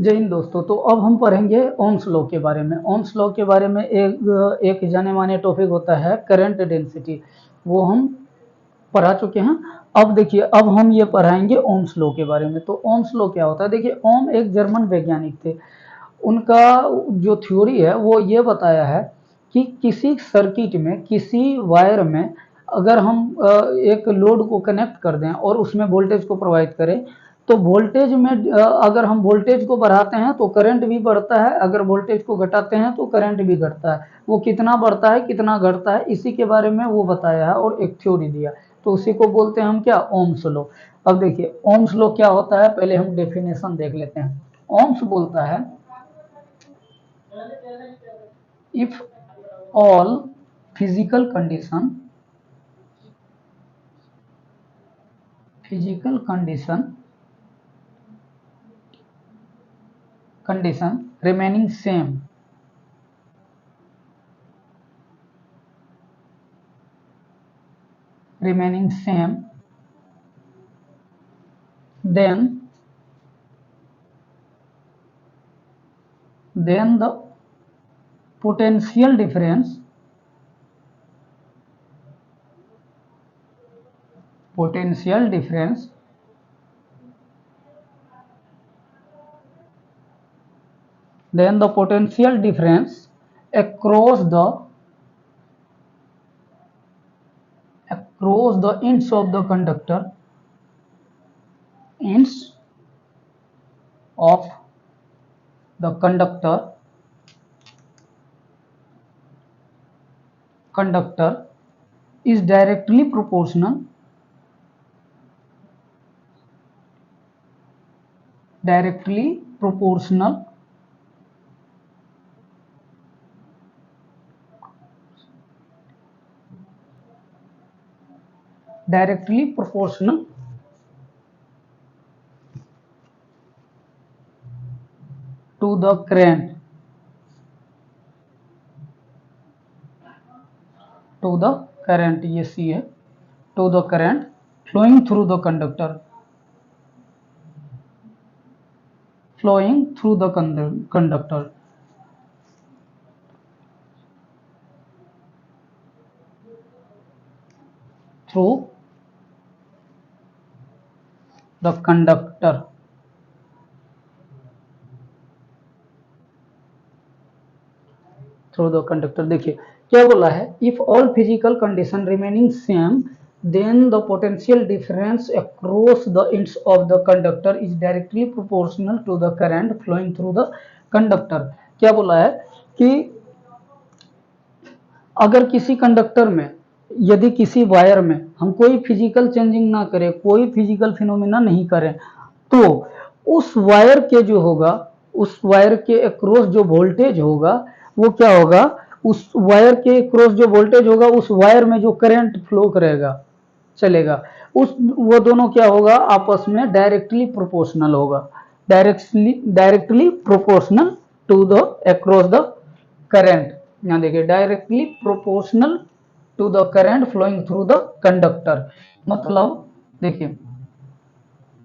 जय हिंद दोस्तों। तो अब हम पढ़ेंगे ओम्स लॉ के बारे में। ओम्स लॉ के बारे में एक जाने माने टॉपिक होता है करंट डेंसिटी, वो हम पढ़ा चुके हैं। अब देखिए, अब हम ये पढ़ाएंगे ओम्स लॉ के बारे में। तो ओम्स लॉ क्या होता है? देखिए, ओम एक जर्मन वैज्ञानिक थे। उनका जो थ्योरी है वो ये बताया है कि किसी सर्किट में, किसी वायर में अगर हम एक लोड को कनेक्ट कर दें और उसमें वोल्टेज को प्रोवाइड करें, तो वोल्टेज में अगर हम वोल्टेज को बढ़ाते हैं तो करंट भी बढ़ता है, अगर वोल्टेज को घटाते हैं तो करंट भी घटता है। वो कितना बढ़ता है, कितना घटता है, इसी के बारे में वो बताया है और एक थ्योरी दिया। तो उसी को बोलते हैं हम क्या? Ohm's law. अब देखिए, ओम्स लॉ क्या होता है, पहले हम डेफिनेशन देख लेते हैं। ओम्स बोलता है, if all physical condition remaining same, then the potential difference across the ends of the conductor is directly proportional to the current ये सी है, to the current flowing through the conductor through the conductor. देखिए क्या बोला है, if all physical condition remaining same then the potential difference across the ends of the conductor is directly proportional to the current flowing through the conductor. क्या बोला है कि अगर किसी कंडक्टर में, यदि किसी वायर में हम कोई फिजिकल चेंजिंग ना करें, कोई फिजिकल फिनोमिना नहीं करें, तो उस वायर के जो होगा, उस वायर के अक्रॉस जो वोल्टेज होगा वो क्या होगा, उस वायर के क्रॉस जो वोल्टेज होगा उस वायर में जो करंट फ्लो करेगा, चलेगा, उस वो दोनों क्या होगा, आपस में डायरेक्टली प्रोपोर्शनल होगा, directly proportional to the across the current. यहाँ देखिए, directly proportional to the current flowing through the conductor. मतलब देखिए,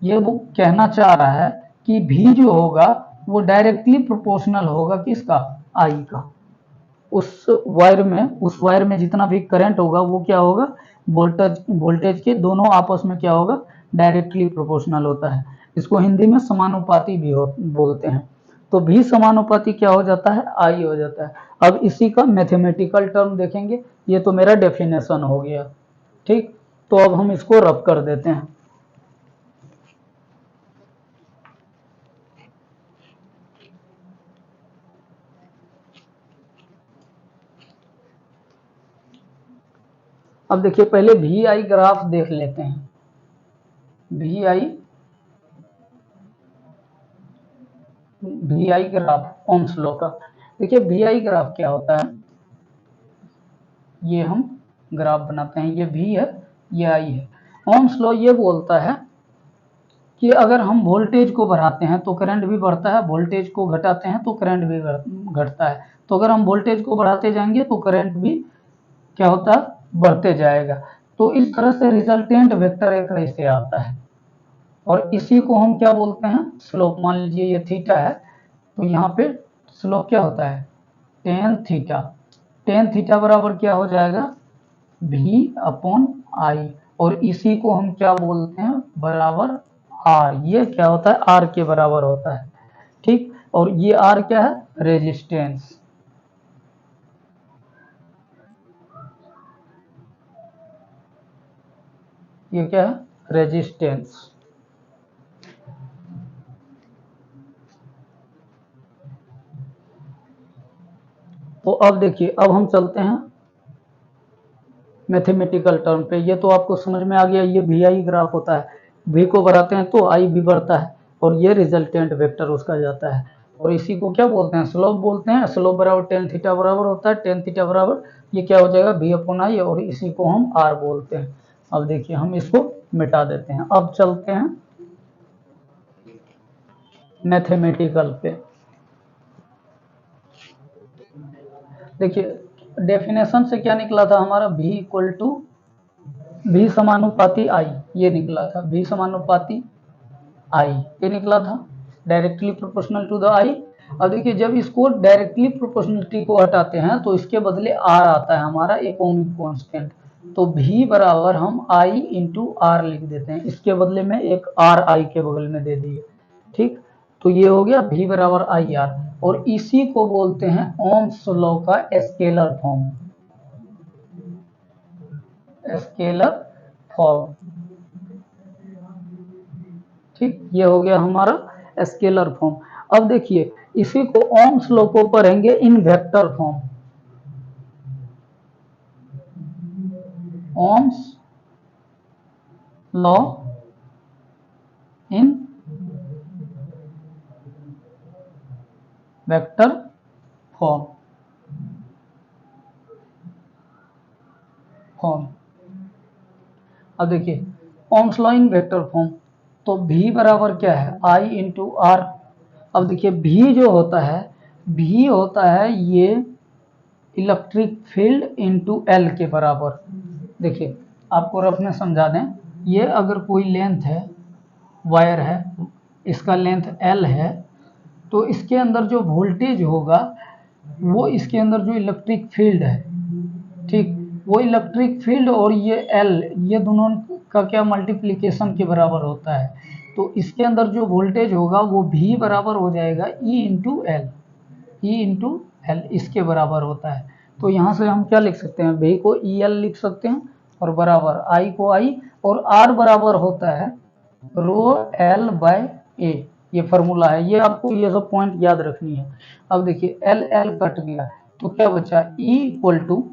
ये वो कहना चाह रहा है कि भी जो होगा वो डायरेक्टली प्रोपोर्शनल होगा किसका? आई का। उस वायर में जितना भी करंट होगा वो क्या होगा, वोल्टेज के दोनों आपस में क्या होगा, डायरेक्टली प्रोपोर्शनल होता है। इसको हिंदी में समानुपाती भी बोलते हैं। तो भी समानुपाती क्या हो जाता है, आई हो जाता है। अब इसी का मैथमेटिकल टर्म देखेंगे। ये तो मेरा डेफिनेशन हो गया, ठीक। तो अब हम इसको रब कर देते हैं। अब देखिए, पहले वी आई ग्राफ देख लेते हैं। V I graph Ohm's law का। देखिए, वी आई ग्राफ क्या होता है, ये हम ग्राफ बनाते हैं। ये वी है, ये आई है। ओम्स लॉ ये बोलता है कि अगर हम वोल्टेज को बढ़ाते हैं तो करंट भी बढ़ता है, वोल्टेज को घटाते हैं तो करंट भी घटता है। तो अगर हम वोल्टेज को बढ़ाते जाएंगे तो करंट भी क्या होता है, बढ़ते जाएगा। तो इस तरह से रिजल्टेंट वेक्टर एक ऐसे आता है। और इसी को हम क्या बोलते हैं, स्लोप। मान लीजिए ये थीटा है, तो यहाँ पे स्लोप क्या होता है, टेन थीटा। टेन थीटा बराबर क्या हो जाएगा, v अपॉन आई। और इसी को हम क्या बोलते हैं, बराबर आर। ये क्या होता है, आर के बराबर होता है। ठीक, और ये आर क्या है, रेजिस्टेंस। ये क्या है, रेजिस्टेंस। तो अब देखिए, अब हम चलते हैं मैथमेटिकल टर्म पे। ये तो आपको समझ में आ गया, ये वी आई ग्राफ होता है, वी को बढ़ाते हैं तो आई भी बढ़ता है, और ये रिजल्टेंट वेक्टर उसका जाता है। और इसी को क्या बोलते हैं, स्लोप बोलते हैं। स्लोप बराबर टेन थीटा बराबर होता है, टेन थीटा बराबर ये क्या हो जाएगा, वी अपॉन आई, और इसी को हम आर बोलते हैं। अब देखिए हम इसको मिटा देते हैं। अब चलते हैं मैथमेटिकल पे। देखिए डेफिनेशन से क्या निकला था हमारा, v इक्वल टू v समानुपाती आई, ये निकला था, v समानुपाती आई, ये निकला था, डायरेक्टली प्रोपोर्शनल टू द आई। अब देखिए जब इसको डायरेक्टली प्रोपोर्शनलिटी को हटाते हैं तो इसके बदले आर आता है हमारा, एक ओमिक कांस्टेंट। तो v बराबर हम आई इंटू आर लिख देते हैं, इसके बदले में एक आर आई के बगल में दे दिए। ठीक, तो ये हो गया v बराबर आई आर। और इसी को बोलते हैं ओम्स लॉ का स्केलर फॉर्म। स्केलर फॉर्म, ठीक, ये हो गया हमारा स्केलर फॉर्म। अब देखिए इसी को ओम्स लॉ को पढ़ेंगे इन vector form. Ohm's law in vector form. Form, अब देखिए Ohm's law in vector form, तो v बराबर क्या है, आई इंटू आर। अब देखिए v जो होता है, v होता है ये इलेक्ट्रिक फील्ड इंटू एल के बराबर। देखिए आपको रफ में समझा दें, ये अगर कोई लेंथ है, वायर है, इसका लेंथ एल है, तो इसके अंदर जो वोल्टेज होगा वो इसके अंदर जो इलेक्ट्रिक फील्ड है, ठीक, वो इलेक्ट्रिक फील्ड और ये एल, ये दोनों का क्या मल्टीप्लिकेशन के बराबर होता है। तो इसके अंदर जो वोल्टेज होगा वो v बराबर हो जाएगा E into L. E into L इसके बराबर होता है। तो यहाँ से हम क्या लिख सकते हैं, v को ई एल लिख सकते हैं, और बराबर आई को आई, और आर बराबर होता है रो एल बाय ए। ये फॉर्मूला है, ये आपको ये सब पॉइंट याद रखनी है। अब देखिए एल एल कट गया, तो क्या बचा, ई इक्वल टू,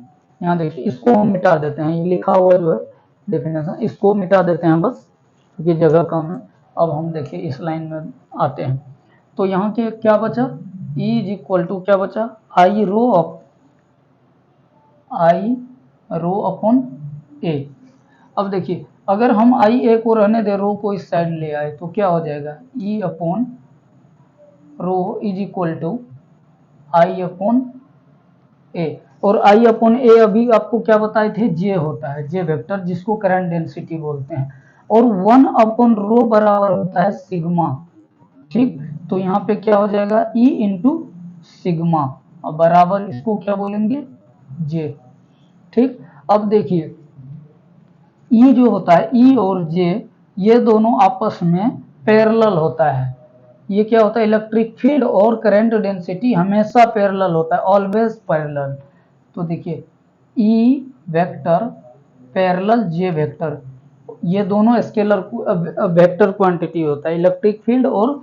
यहाँ देखिए इसको हम मिटा देते हैं, ये लिखा हुआ जो है डेफिनेशन, इसको मिटा देते हैं बस, क्योंकि जगह कम है। अब हम देखिए इस लाइन में आते हैं, तो यहाँ के क्या बचा, E इज इक्वल टू क्या बचा, आई रो अपॉन ए। अब देखिए अगर हम आई ए को रहने दे, रो को इस साइड ले आए, तो क्या हो जाएगा, E upon rho is equal to I upon A. और आई अपॉन ए अभी आपको क्या बताए थे, जे होता है, जे वेक्टर, जिसको करंट डेंसिटी बोलते हैं। और वन अपॉन रो बराबर होता है सिग्मा। ठीक, तो यहाँ पे क्या हो जाएगा, ई इंटू सिग्मा, और बराबर इसको क्या बोलेंगे, जे। ठीक, अब देखिए ई जो होता है, ई और जे, ये दोनों आपस में पैरेलल होता है। ये क्या होता है, इलेक्ट्रिक फील्ड और करंट डेंसिटी हमेशा पैरेलल होता है, ऑलवेज पैरेलल। तो देखिए ई वेक्टर पैरेलल जे वेक्टर, ये दोनों स्केलर वेक्टर क्वांटिटी होता है। इलेक्ट्रिक फील्ड और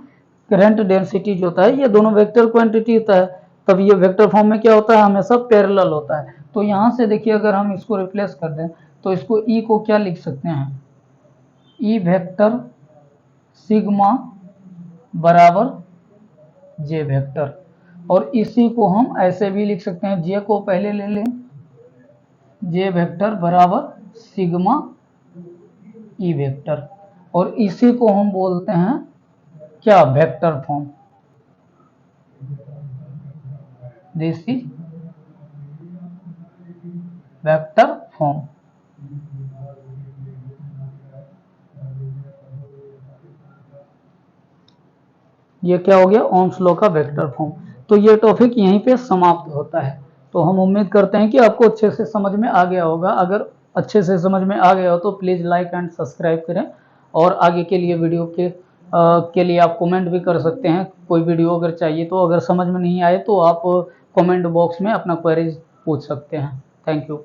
करंट डेंसिटी जो होता है, ये दोनों वेक्टर क्वांटिटी होता है। तब ये वेक्टर फॉर्म में क्या होता है, हमेशा पैरेलल होता है। तो यहाँ से देखिए अगर हम इसको रिप्लेस कर दें, तो इसको ई को क्या लिख सकते हैं, ई वेक्टर सिग्मा बराबर जे वेक्टर। और इसी को हम ऐसे भी लिख सकते हैं, जे को पहले ले लें, जे वेक्टर बराबर सिग्मा ई वेक्टर, और इसी को हम बोलते हैं क्या, vector form. This is vector form. ये क्या हो गया, ओम्स लॉ का वेक्टर फॉर्म। तो ये टॉपिक यहीं पे समाप्त होता है। तो हम उम्मीद करते हैं कि आपको अच्छे से समझ में आ गया होगा। अगर अच्छे से समझ में आ गया हो तो प्लीज़ लाइक एंड सब्सक्राइब करें, और आगे के लिए वीडियो के लिए आप कमेंट भी कर सकते हैं। कोई वीडियो अगर चाहिए तो, अगर समझ में नहीं आए तो आप कमेंट बॉक्स में अपना क्वेरीज पूछ सकते हैं। Thank you.